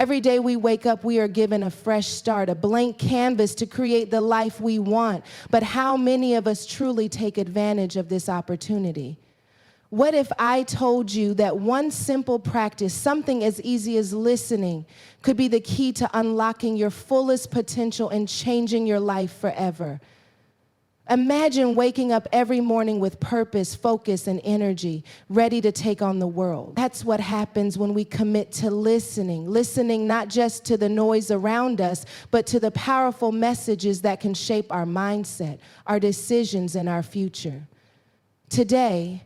Every day we wake up, we are given a fresh start, a blank canvas to create the life we want. But how many of us truly take advantage of this opportunity? What if I told you that one simple practice, something as easy as listening, could be the key to unlocking your fullest potential and changing your life forever? Imagine waking up every morning with purpose, focus, and energy, ready to take on the world. That's what happens when we commit to listening not just to the noise around us, but to the powerful messages that can shape our mindset, our decisions, and our future. Today,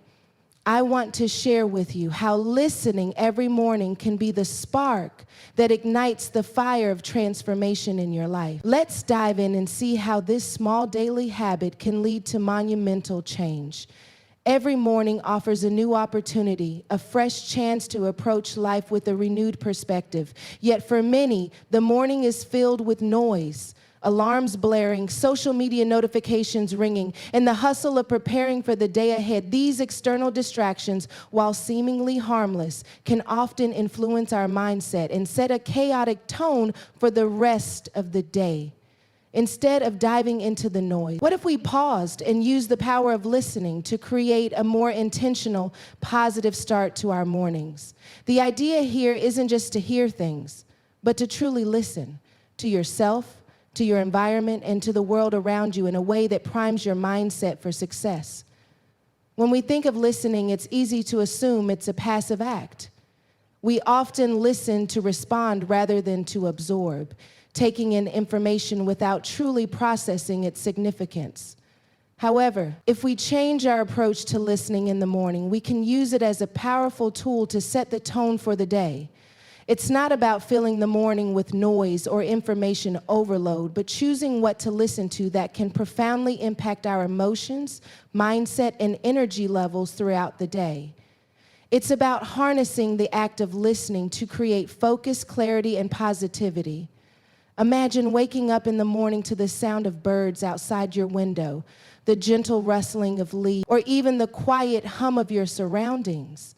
I want to share with you how listening every morning can be the spark that ignites the fire of transformation in your life. Let's dive in and see how this small daily habit can lead to monumental change. Every morning offers a new opportunity, a fresh chance to approach life with a renewed perspective. Yet for many, the morning is filled with noise. Alarms blaring, social media notifications ringing, and the hustle of preparing for the day ahead. These external distractions, while seemingly harmless, can often influence our mindset and set a chaotic tone for the rest of the day. Instead of diving into the noise, what if we paused and used the power of listening to create a more intentional, positive start to our mornings? The idea here isn't just to hear things, but to truly listen to yourself, to your environment, and to the world around you in a way that primes your mindset for success. When we think of listening, it's easy to assume it's a passive act. We often listen to respond rather than to absorb, taking in information without truly processing its significance. However, if we change our approach to listening in the morning, we can use it as a powerful tool to set the tone for the day. It's not about filling the morning with noise or information overload, but choosing what to listen to that can profoundly impact our emotions, mindset, and energy levels throughout the day. It's about harnessing the act of listening to create focus, clarity, and positivity. Imagine waking up in the morning to the sound of birds outside your window, the gentle rustling of leaves, or even the quiet hum of your surroundings.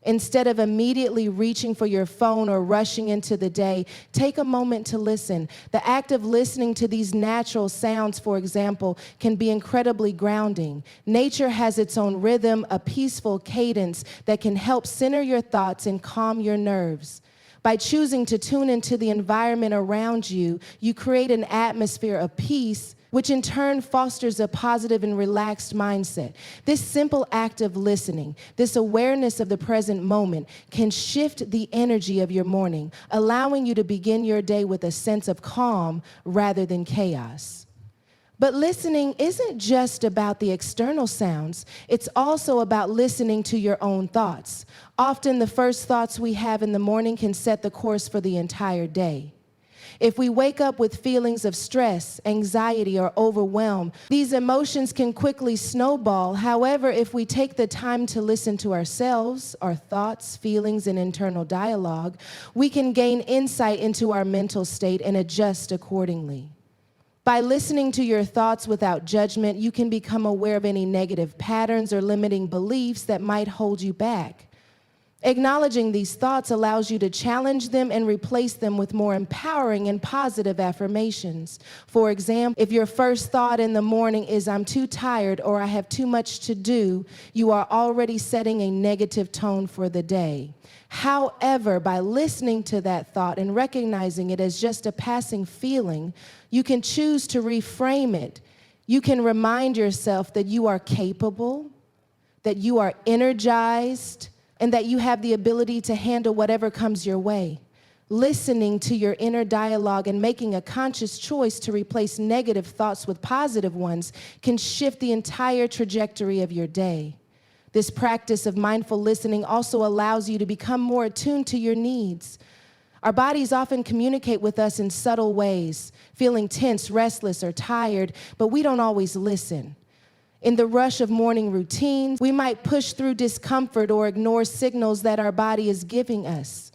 Instead of immediately reaching for your phone or rushing into the day, take a moment to listen. The act of listening to these natural sounds, for example, can be incredibly grounding. Nature has its own rhythm, a peaceful cadence that can help center your thoughts and calm your nerves. By choosing to tune into the environment around you, you create an atmosphere of peace, which in turn fosters a positive and relaxed mindset. This simple act of listening, this awareness of the present moment, can shift the energy of your morning, allowing you to begin your day with a sense of calm rather than chaos. But listening isn't just about the external sounds. It's also about listening to your own thoughts. Often the first thoughts we have in the morning can set the course for the entire day. If we wake up with feelings of stress, anxiety, or overwhelm, these emotions can quickly snowball. However, if we take the time to listen to ourselves, our thoughts, feelings, and internal dialogue, we can gain insight into our mental state and adjust accordingly. By listening to your thoughts without judgment, you can become aware of any negative patterns or limiting beliefs that might hold you back. Acknowledging these thoughts allows you to challenge them and replace them with more empowering and positive affirmations. For example, if your first thought in the morning is, "I'm too tired," or "I have too much to do," you are already setting a negative tone for the day. However, by listening to that thought and recognizing it as just a passing feeling, you can choose to reframe it. You can remind yourself that you are capable, that you are energized, and that you have the ability to handle whatever comes your way. Listening to your inner dialogue and making a conscious choice to replace negative thoughts with positive ones can shift the entire trajectory of your day. This practice of mindful listening also allows you to become more attuned to your needs. Our bodies often communicate with us in subtle ways, feeling tense, restless, or tired, but we don't always listen. In the rush of morning routines, we might push through discomfort or ignore signals that our body is giving us.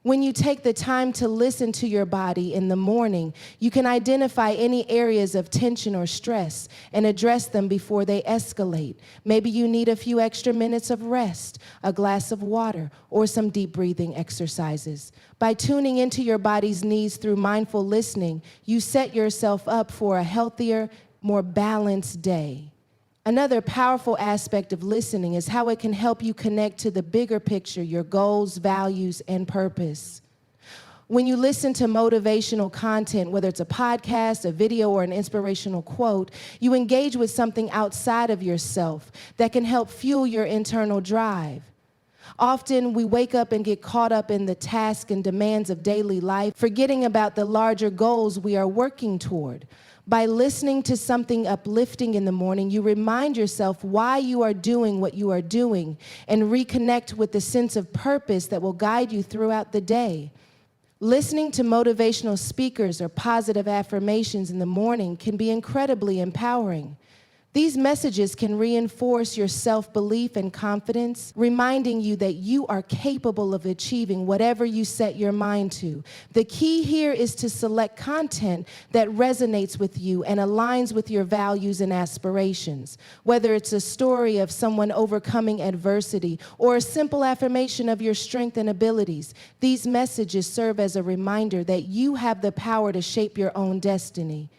When you take the time to listen to your body in the morning, you can identify any areas of tension or stress and address them before they escalate. Maybe you need a few extra minutes of rest, a glass of water, or some deep breathing exercises. By tuning into your body's needs through mindful listening, you set yourself up for a healthier, more balanced day. Another powerful aspect of listening is how it can help you connect to the bigger picture, your goals, values, and purpose. When you listen to motivational content, whether it's a podcast, a video, or an inspirational quote, you engage with something outside of yourself that can help fuel your internal drive. Often we wake up and get caught up in the tasks and demands of daily life, forgetting about the larger goals we are working toward. By listening to something uplifting in the morning, you remind yourself why you are doing what you are doing and reconnect with the sense of purpose that will guide you throughout the day. Listening to motivational speakers or positive affirmations in the morning can be incredibly empowering. These messages can reinforce your self-belief and confidence, reminding you that you are capable of achieving whatever you set your mind to. The key here is to select content that resonates with you and aligns with your values and aspirations. Whether it's a story of someone overcoming adversity or a simple affirmation of your strength and abilities, these messages serve as a reminder that you have the power to shape your own destiny.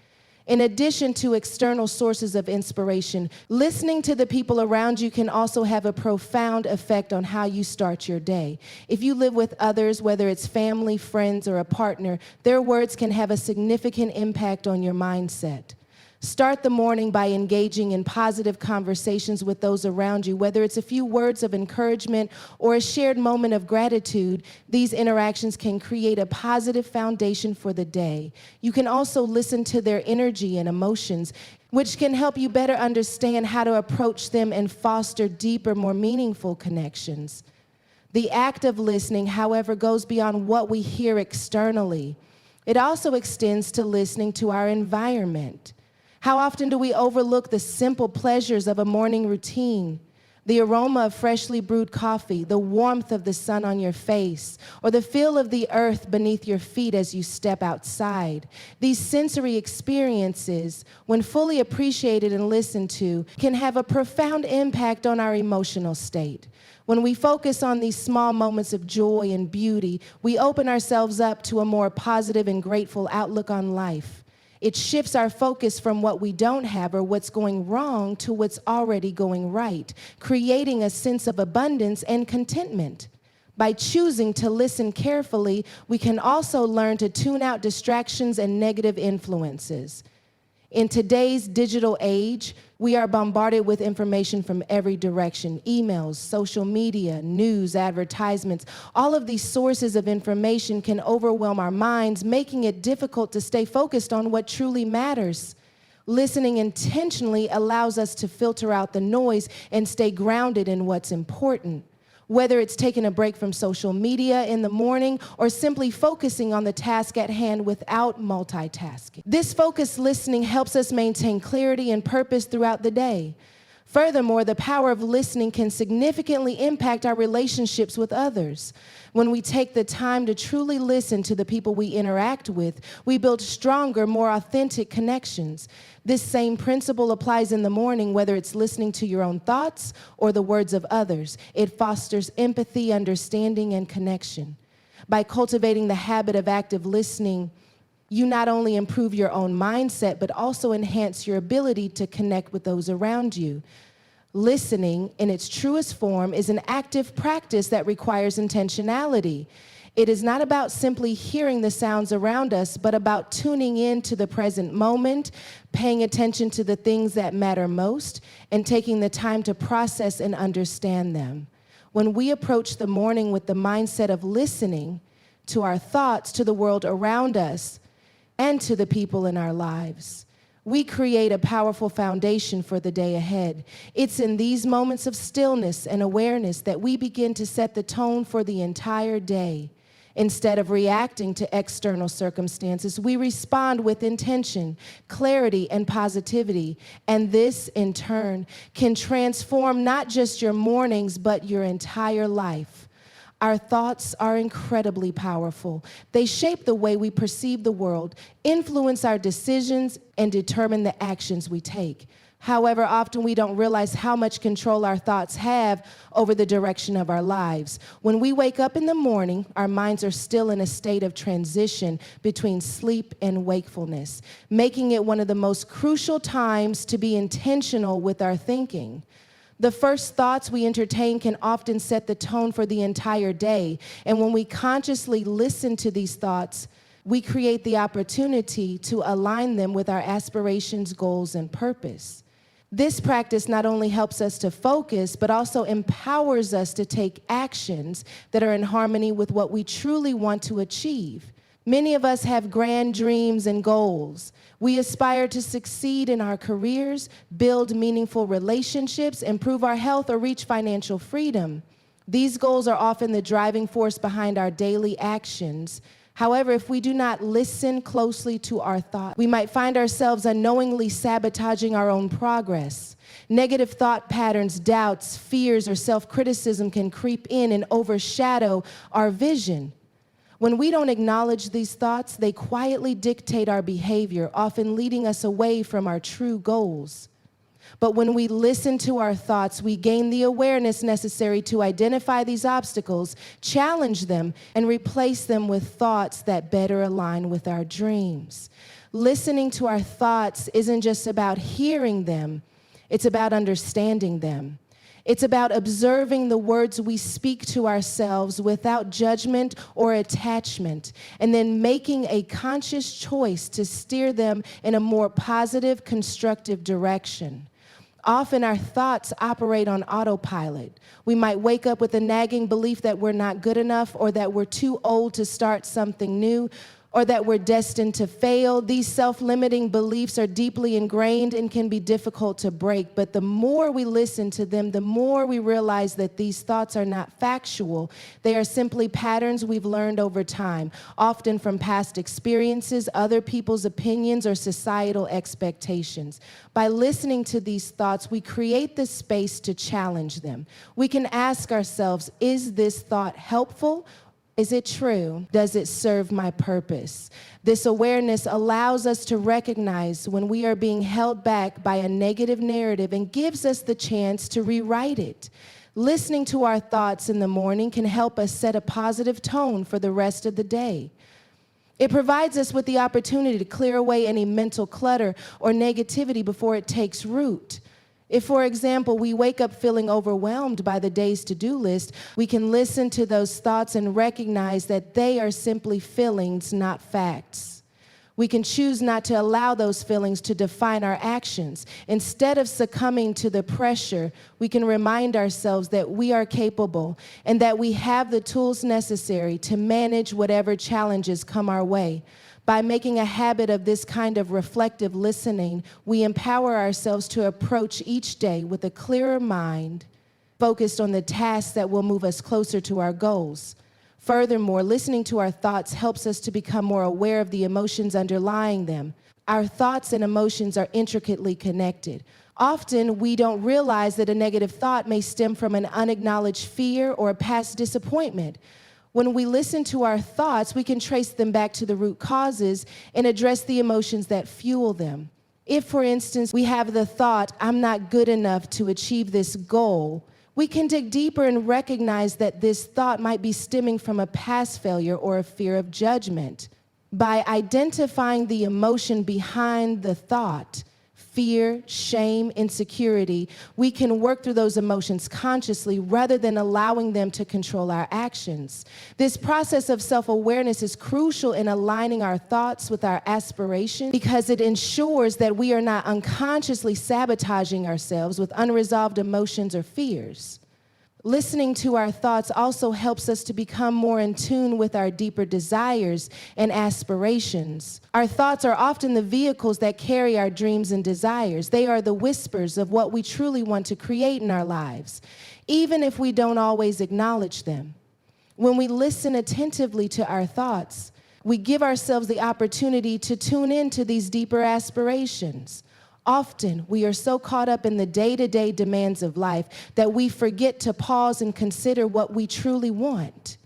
In addition to external sources of inspiration, listening to the people around you can also have a profound effect on how you start your day. If you live with others, whether it's family, friends, or a partner, their words can have a significant impact on your mindset. Start the morning by engaging in positive conversations with those around you, whether it's a few words of encouragement or a shared moment of gratitude. These interactions can create a positive foundation for the day. You can also listen to their energy and emotions, which can help you better understand how to approach them and foster deeper, more meaningful connections. The act of listening, however, goes beyond what we hear externally. It also extends to listening to our environment. How often do we overlook the simple pleasures of a morning routine? The aroma of freshly brewed coffee, the warmth of the sun on your face, or the feel of the earth beneath your feet as you step outside. These sensory experiences, when fully appreciated and listened to, can have a profound impact on our emotional state. When we focus on these small moments of joy and beauty, we open ourselves up to a more positive and grateful outlook on life. It shifts our focus from what we don't have or what's going wrong to what's already going right, creating a sense of abundance and contentment. By choosing to listen carefully, we can also learn to tune out distractions and negative influences. In today's digital age, we are bombarded with information from every direction: emails, social media, news, advertisements. All of these sources of information can overwhelm our minds, making it difficult to stay focused on what truly matters. Listening intentionally allows us to filter out the noise and stay grounded in what's important. Whether it's taking a break from social media in the morning or simply focusing on the task at hand without multitasking. This focused listening helps us maintain clarity and purpose throughout the day. Furthermore, the power of listening can significantly impact our relationships with others. When we take the time to truly listen to the people we interact with, we build stronger, more authentic connections. This same principle applies in the morning, whether it's listening to your own thoughts or the words of others. It fosters empathy, understanding, and connection. By cultivating the habit of active listening, you not only improve your own mindset, but also enhance your ability to connect with those around you. Listening, in its truest form, is an active practice that requires intentionality. It is not about simply hearing the sounds around us, but about tuning in to the present moment, paying attention to the things that matter most, and taking the time to process and understand them. When we approach the morning with the mindset of listening to our thoughts, to the world around us, and to the people in our lives, we create a powerful foundation for the day ahead. It's in these moments of stillness and awareness that we begin to set the tone for the entire day. Instead of reacting to external circumstances, we respond with intention, clarity, and positivity. And this, in turn, can transform not just your mornings, but your entire life. Our thoughts are incredibly powerful. They shape the way we perceive the world, influence our decisions, and determine the actions we take. However, often we don't realize how much control our thoughts have over the direction of our lives. When we wake up in the morning, our minds are still in a state of transition between sleep and wakefulness, making it one of the most crucial times to be intentional with our thinking. The first thoughts we entertain can often set the tone for the entire day, and when we consciously listen to these thoughts, we create the opportunity to align them with our aspirations, goals, and purpose. This practice not only helps us to focus, but also empowers us to take actions that are in harmony with what we truly want to achieve. Many of us have grand dreams and goals. We aspire to succeed in our careers, build meaningful relationships, improve our health, or reach financial freedom. These goals are often the driving force behind our daily actions. However, if we do not listen closely to our thoughts, we might find ourselves unknowingly sabotaging our own progress. Negative thought patterns, doubts, fears, or self-criticism can creep in and overshadow our vision. When we don't acknowledge these thoughts, they quietly dictate our behavior, often leading us away from our true goals. But when we listen to our thoughts, we gain the awareness necessary to identify these obstacles, challenge them, and replace them with thoughts that better align with our dreams. Listening to our thoughts isn't just about hearing them, it's about understanding them. It's about observing the words we speak to ourselves without judgment or attachment, and then making a conscious choice to steer them in a more positive, constructive direction. Often our thoughts operate on autopilot. We might wake up with a nagging belief that we're not good enough, or that we're too old to start something new, or that we're destined to fail. These self-limiting beliefs are deeply ingrained and can be difficult to break, but the more we listen to them, the more we realize that these thoughts are not factual. They are simply patterns we've learned over time, often from past experiences, other people's opinions, or societal expectations. By listening to these thoughts, we create the space to challenge them. We can ask ourselves, is this thought helpful? Is it true? Does it serve my purpose? This awareness allows us to recognize when we are being held back by a negative narrative and gives us the chance to rewrite it. Listening to our thoughts in the morning can help us set a positive tone for the rest of the day. It provides us with the opportunity to clear away any mental clutter or negativity before it takes root. If, for example, we wake up feeling overwhelmed by the day's to-do list, we can listen to those thoughts and recognize that they are simply feelings, not facts. We can choose not to allow those feelings to define our actions. Instead of succumbing to the pressure, we can remind ourselves that we are capable and that we have the tools necessary to manage whatever challenges come our way. By making a habit of this kind of reflective listening, we empower ourselves to approach each day with a clearer mind, focused on the tasks that will move us closer to our goals. Furthermore, listening to our thoughts helps us to become more aware of the emotions underlying them. Our thoughts and emotions are intricately connected. Often, we don't realize that a negative thought may stem from an unacknowledged fear or a past disappointment. When we listen to our thoughts, we can trace them back to the root causes and address the emotions that fuel them. If, for instance, we have the thought, I'm not good enough to achieve this goal, we can dig deeper and recognize that this thought might be stemming from a past failure or a fear of judgment. By identifying the emotion behind the thought, fear, shame, insecurity, we can work through those emotions consciously rather than allowing them to control our actions. This process of self-awareness is crucial in aligning our thoughts with our aspirations because it ensures that we are not unconsciously sabotaging ourselves with unresolved emotions or fears. Listening to our thoughts also helps us to become more in tune with our deeper desires and aspirations. Our thoughts are often the vehicles that carry our dreams and desires. They are the whispers of what we truly want to create in our lives, even if we don't always acknowledge them. When we listen attentively to our thoughts, we give ourselves the opportunity to tune into these deeper aspirations. Often, we are so caught up in the day-to-day demands of life that we forget to pause and consider what we truly want.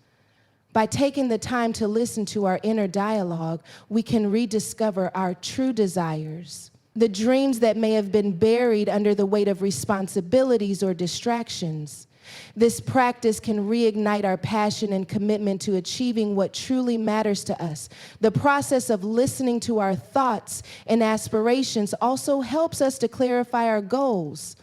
By taking the time to listen to our inner dialogue, we can rediscover our true desires, the dreams that may have been buried under the weight of responsibilities or distractions. This practice can reignite our passion and commitment to achieving what truly matters to us. The process of listening to our thoughts and aspirations also helps us to clarify our goals.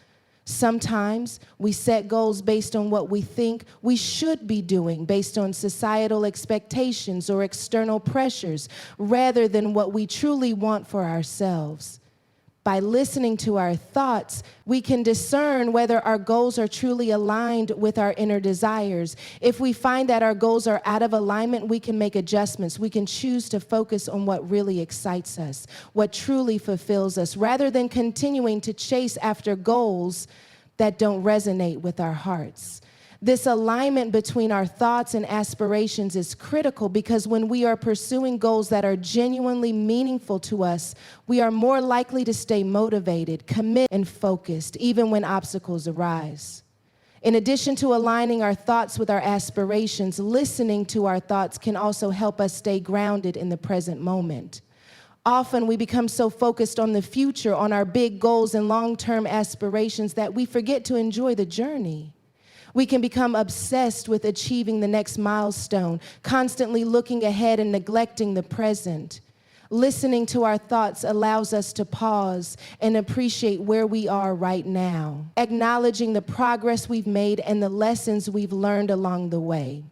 Sometimes we set goals based on what we think we should be doing, based on societal expectations or external pressures, rather than what we truly want for ourselves. By listening to our thoughts, we can discern whether our goals are truly aligned with our inner desires. If we find that our goals are out of alignment, we can make adjustments. We can choose to focus on what really excites us, what truly fulfills us, rather than continuing to chase after goals that don't resonate with our hearts. This alignment between our thoughts and aspirations is critical because when we are pursuing goals that are genuinely meaningful to us, we are more likely to stay motivated, committed, and focused, even when obstacles arise. In addition to aligning our thoughts with our aspirations, listening to our thoughts can also help us stay grounded in the present moment. Often we become so focused on the future, on our big goals and long-term aspirations that we forget to enjoy the journey. We can become obsessed with achieving the next milestone, constantly looking ahead and neglecting the present. Listening to our thoughts allows us to pause and appreciate where we are right now, acknowledging the progress we've made and the lessons we've learned along the way.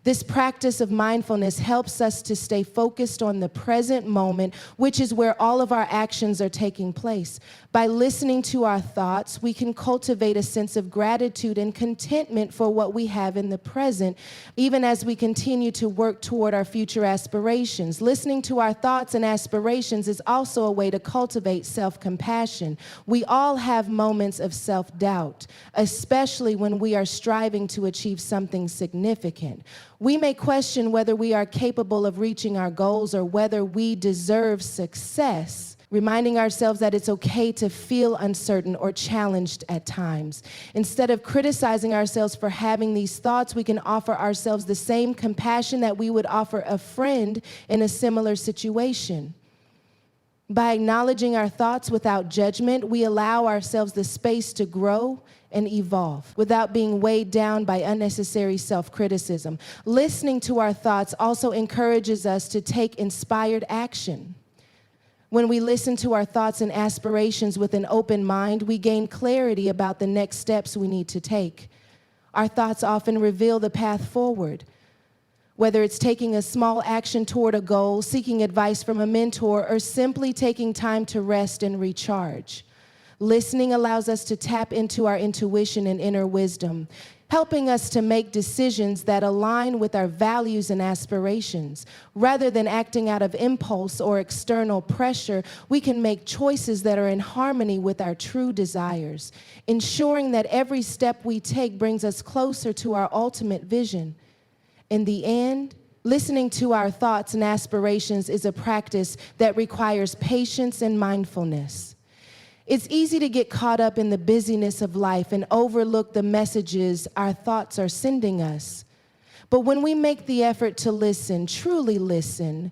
This practice of mindfulness helps us to stay focused on the present moment, which is where all of our actions are taking place. By listening to our thoughts, we can cultivate a sense of gratitude and contentment for what we have in the present, even as we continue to work toward our future aspirations. Listening to our thoughts and aspirations is also a way to cultivate self-compassion. We all have moments of self-doubt, especially when we are striving to achieve something significant. We may question whether we are capable of reaching our goals or whether we deserve success, reminding ourselves that it's okay to feel uncertain or challenged at times. Instead of criticizing ourselves for having these thoughts, we can offer ourselves the same compassion that we would offer a friend in a similar situation. By acknowledging our thoughts without judgment, we allow ourselves the space to grow and evolve without being weighed down by unnecessary self-criticism. Listening to our thoughts also encourages us to take inspired action. When we listen to our thoughts and aspirations with an open mind, we gain clarity about the next steps we need to take. Our thoughts often reveal the path forward. Whether it's taking a small action toward a goal, seeking advice from a mentor, or simply taking time to rest and recharge. Listening allows us to tap into our intuition and inner wisdom, helping us to make decisions that align with our values and aspirations. Rather than acting out of impulse or external pressure, we can make choices that are in harmony with our true desires, ensuring that every step we take brings us closer to our ultimate vision. In the end, listening to our thoughts and aspirations is a practice that requires patience and mindfulness. It's easy to get caught up in the busyness of life and overlook the messages our thoughts are sending us. But when we make the effort to listen, truly listen,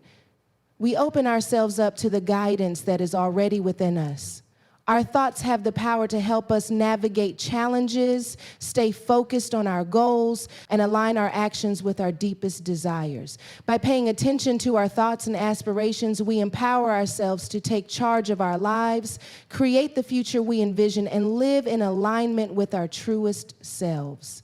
we open ourselves up to the guidance that is already within us. Our thoughts have the power to help us navigate challenges, stay focused on our goals, and align our actions with our deepest desires. By paying attention to our thoughts and aspirations, we empower ourselves to take charge of our lives, create the future we envision, and live in alignment with our truest selves.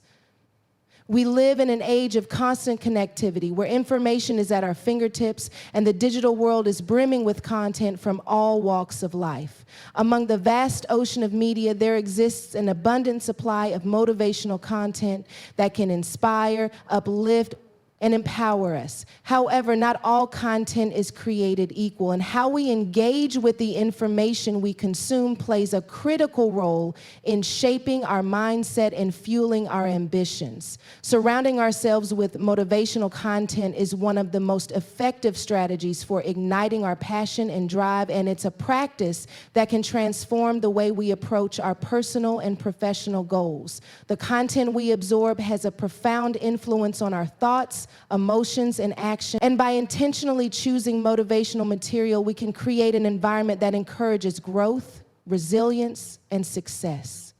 We live in an age of constant connectivity where information is at our fingertips and the digital world is brimming with content from all walks of life. Among the vast ocean of media, there exists an abundant supply of motivational content that can inspire, uplift, and empower us. However, not all content is created equal, and how we engage with the information we consume plays a critical role in shaping our mindset and fueling our ambitions. Surrounding ourselves with motivational content is one of the most effective strategies for igniting our passion and drive, and it's a practice that can transform the way we approach our personal and professional goals. The content we absorb has a profound influence on our thoughts, emotions, and action. And by intentionally choosing motivational material, we can create an environment that encourages growth, resilience, and success.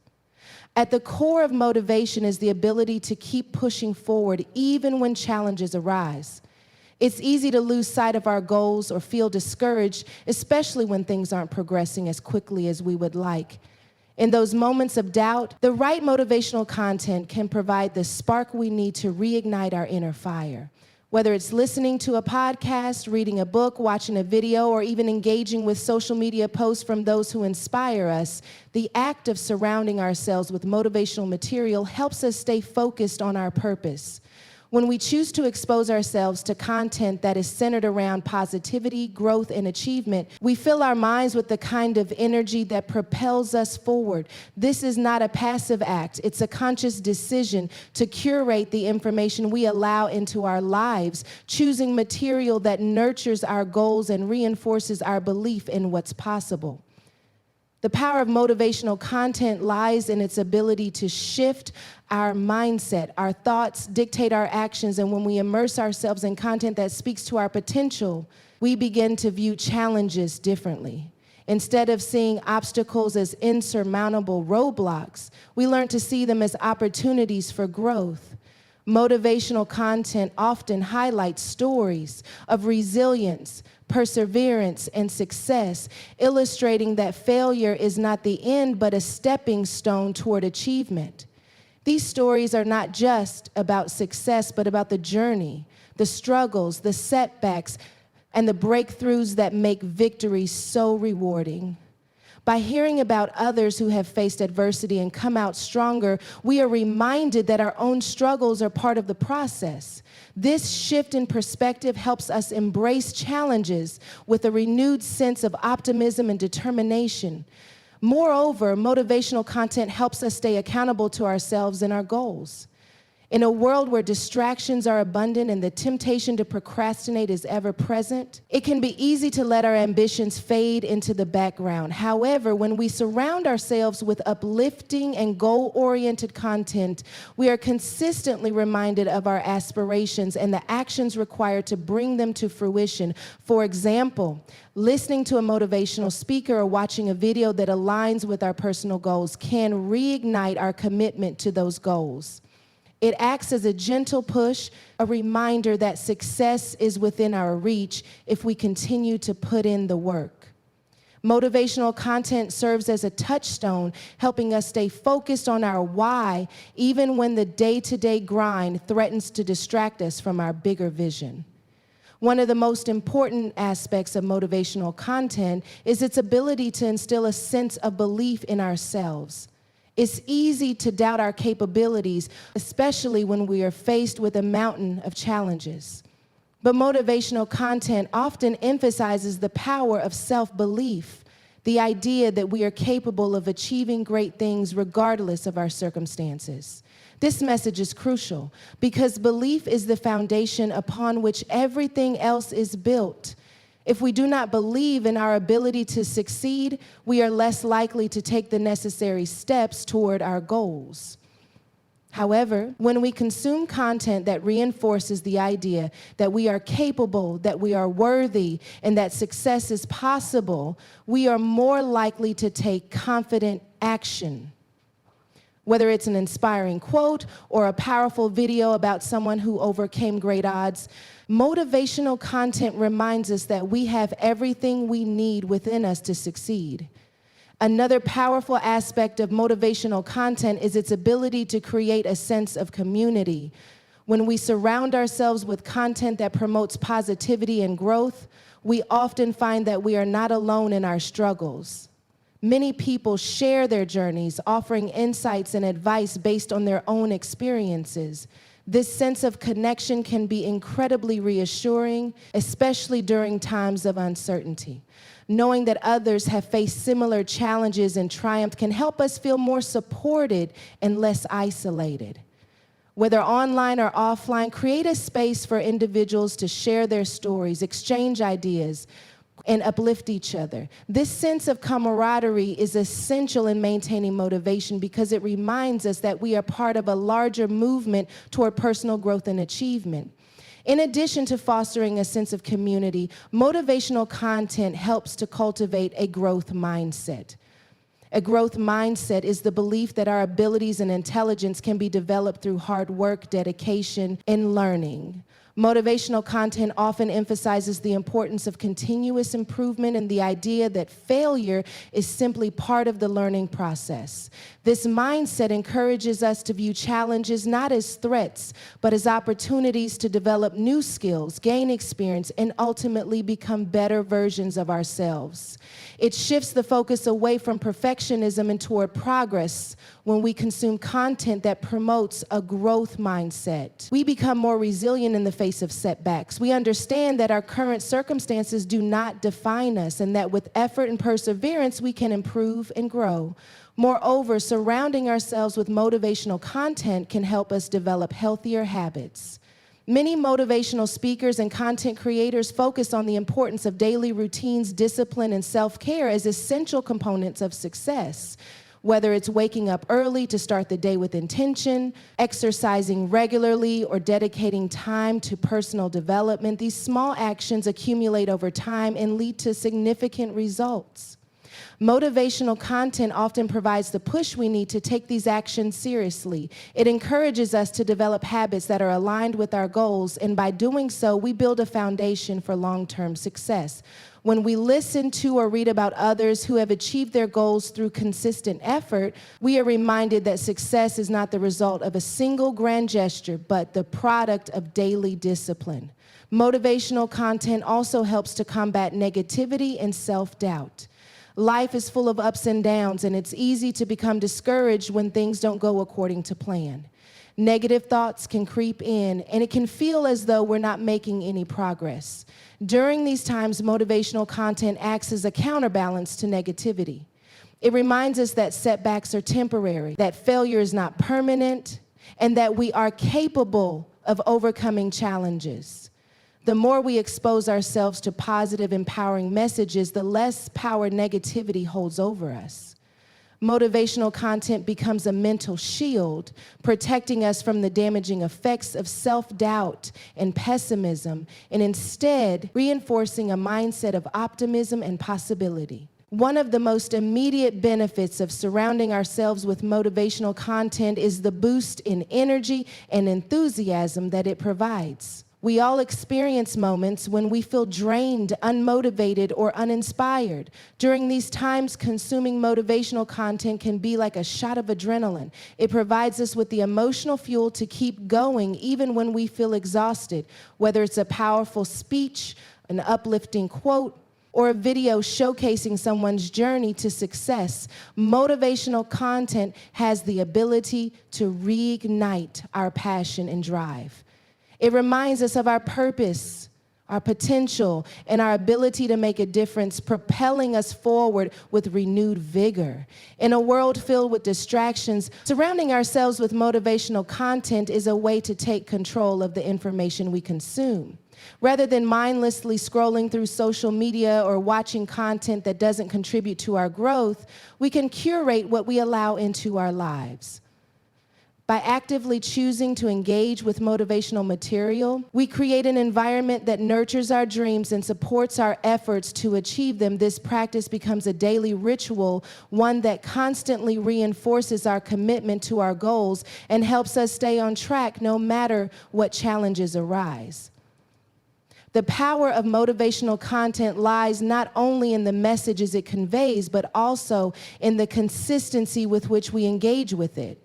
At the core of motivation is the ability to keep pushing forward even when challenges arise. It's easy to lose sight of our goals or feel discouraged, especially when things aren't progressing as quickly as we would like. In those moments of doubt, the right motivational content can provide the spark we need to reignite our inner fire. Whether it's listening to a podcast, reading a book, watching a video, or even engaging with social media posts from those who inspire us, the act of surrounding ourselves with motivational material helps us stay focused on our purpose. When we choose to expose ourselves to content that is centered around positivity, growth, and achievement, we fill our minds with the kind of energy that propels us forward. This is not a passive act. It's a conscious decision to curate the information we allow into our lives, choosing material that nurtures our goals and reinforces our belief in what's possible. The power of motivational content lies in its ability to shift our mindset. Our thoughts dictate our actions, and when we immerse ourselves in content that speaks to our potential, we begin to view challenges differently. Instead of seeing obstacles as insurmountable roadblocks, we learn to see them as opportunities for growth. Motivational content often highlights stories of resilience, perseverance, and success, illustrating that failure is not the end, but a stepping stone toward achievement. These stories are not just about success, but about the journey, the struggles, the setbacks, and the breakthroughs that make victory so rewarding. By hearing about others who have faced adversity and come out stronger, we are reminded that our own struggles are part of the process. This shift in perspective helps us embrace challenges with a renewed sense of optimism and determination. Moreover, motivational content helps us stay accountable to ourselves and our goals. In a world where distractions are abundant and the temptation to procrastinate is ever present, it can be easy to let our ambitions fade into the background. However, when we surround ourselves with uplifting and goal-oriented content, we are consistently reminded of our aspirations and the actions required to bring them to fruition. For example, listening to a motivational speaker or watching a video that aligns with our personal goals can reignite our commitment to those goals. It acts as a gentle push, a reminder that success is within our reach if we continue to put in the work. Motivational content serves as a touchstone, helping us stay focused on our why, even when the day-to-day grind threatens to distract us from our bigger vision. One of the most important aspects of motivational content is its ability to instill a sense of belief in ourselves. It's easy to doubt our capabilities, especially when we are faced with a mountain of challenges. But motivational content often emphasizes the power of self-belief, the idea that we are capable of achieving great things regardless of our circumstances. This message is crucial because belief is the foundation upon which everything else is built. If we do not believe in our ability to succeed, we are less likely to take the necessary steps toward our goals. However, when we consume content that reinforces the idea that we are capable, that we are worthy, and that success is possible, we are more likely to take confident action. Whether it's an inspiring quote or a powerful video about someone who overcame great odds, motivational content reminds us that we have everything we need within us to succeed. Another powerful aspect of motivational content is its ability to create a sense of community. When we surround ourselves with content that promotes positivity and growth, we often find that we are not alone in our struggles. Many people share their journeys, offering insights and advice based on their own experiences. This sense of connection can be incredibly reassuring, especially during times of uncertainty. Knowing that others have faced similar challenges and triumph can help us feel more supported and less isolated. Whether online or offline, create a space for individuals to share their stories, exchange ideas, and uplift each other. This sense of camaraderie is essential in maintaining motivation because it reminds us that we are part of a larger movement toward personal growth and achievement. In addition to fostering a sense of community, motivational content helps to cultivate a growth mindset. A growth mindset is the belief that our abilities and intelligence can be developed through hard work, dedication, and learning. Motivational content often emphasizes the importance of continuous improvement and the idea that failure is simply part of the learning process. This mindset encourages us to view challenges not as threats, but as opportunities to develop new skills, gain experience, and ultimately become better versions of ourselves. It shifts the focus away from perfectionism and toward progress when we consume content that promotes a growth mindset. We become more resilient in the face of setbacks. We understand that our current circumstances do not define us and that with effort and perseverance, we can improve and grow. Moreover, surrounding ourselves with motivational content can help us develop healthier habits. Many motivational speakers and content creators focus on the importance of daily routines, discipline, and self-care as essential components of success. Whether it's waking up early to start the day with intention, exercising regularly, or dedicating time to personal development, these small actions accumulate over time and lead to significant results. Motivational content often provides the push we need to take these actions seriously. It encourages us to develop habits that are aligned with our goals, and by doing so, we build a foundation for long-term success. When we listen to or read about others who have achieved their goals through consistent effort, we are reminded that success is not the result of a single grand gesture, but the product of daily discipline. Motivational content also helps to combat negativity and self-doubt. Life is full of ups and downs, and it's easy to become discouraged when things don't go according to plan. Negative thoughts can creep in, and it can feel as though we're not making any progress. During these times, motivational content acts as a counterbalance to negativity. It reminds us that setbacks are temporary, that failure is not permanent, and that we are capable of overcoming challenges. The more we expose ourselves to positive, empowering messages, the less power negativity holds over us. Motivational content becomes a mental shield, protecting us from the damaging effects of self-doubt and pessimism, and instead reinforcing a mindset of optimism and possibility. One of the most immediate benefits of surrounding ourselves with motivational content is the boost in energy and enthusiasm that it provides. We all experience moments when we feel drained, unmotivated, or uninspired. During these times, consuming motivational content can be like a shot of adrenaline. It provides us with the emotional fuel to keep going even when we feel exhausted, whether it's a powerful speech, an uplifting quote, or a video showcasing someone's journey to success. Motivational content has the ability to reignite our passion and drive. It reminds us of our purpose, our potential, and our ability to make a difference, propelling us forward with renewed vigor. In a world filled with distractions, surrounding ourselves with motivational content is a way to take control of the information we consume. Rather than mindlessly scrolling through social media or watching content that doesn't contribute to our growth, we can curate what we allow into our lives. By actively choosing to engage with motivational material, we create an environment that nurtures our dreams and supports our efforts to achieve them. This practice becomes a daily ritual, one that constantly reinforces our commitment to our goals and helps us stay on track no matter what challenges arise. The power of motivational content lies not only in the messages it conveys, but also in the consistency with which we engage with it.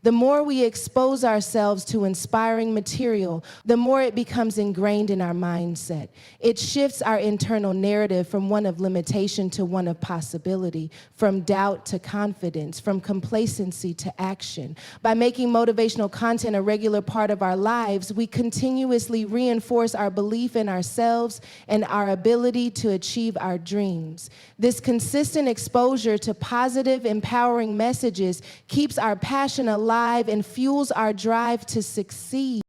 The more we expose ourselves to inspiring material, the more it becomes ingrained in our mindset. It shifts our internal narrative from one of limitation to one of possibility, from doubt to confidence, from complacency to action. By making motivational content a regular part of our lives, we continuously reinforce our belief in ourselves and our ability to achieve our dreams. This consistent exposure to positive, empowering messages keeps our passion alive and fuels our drive to succeed.